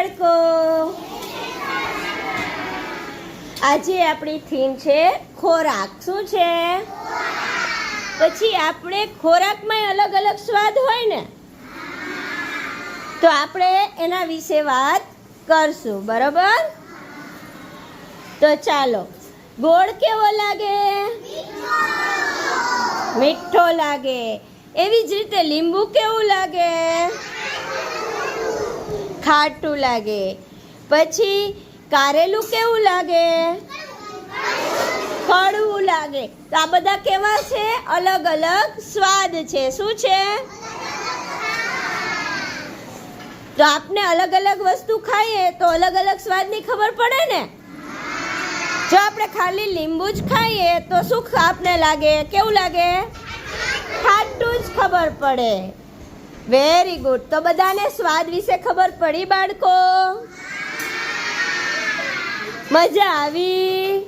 બાળકો, આજે આપણી થીમ છે ખોરાક. શું છે? પછી આપણે ખોરાકમાં અલગ અલગ સ્વાદ હોય ને, તો આપણે એના વિશે વાત કરશું. બરાબર? તો ચાલો, ગોળ કેવો લાગે? મીઠો લાગે. એવી જ રીતે લીંબુ કેવું લાગે? ખાટું લાગે. પછી કારેલું કેવું લાગે? કડવું લાગે. તો આ બધા કેવા છે? અલગ અલગ સ્વાદ છે. શું છે? તો આપણે અલગ અલગ વસ્તુ ખાઈએ તો અલગ અલગ સ્વાદની ખબર પડે ને. જો આપણે ખાલી લીંબુ જ ખાઈએ તો શું આપને લાગે? કેવું લાગે? ખાટું જ ખબર પડે. Very good. તો બધાને સ્વાદ વિશે ખબર પડી બાળકો? મજા આવી?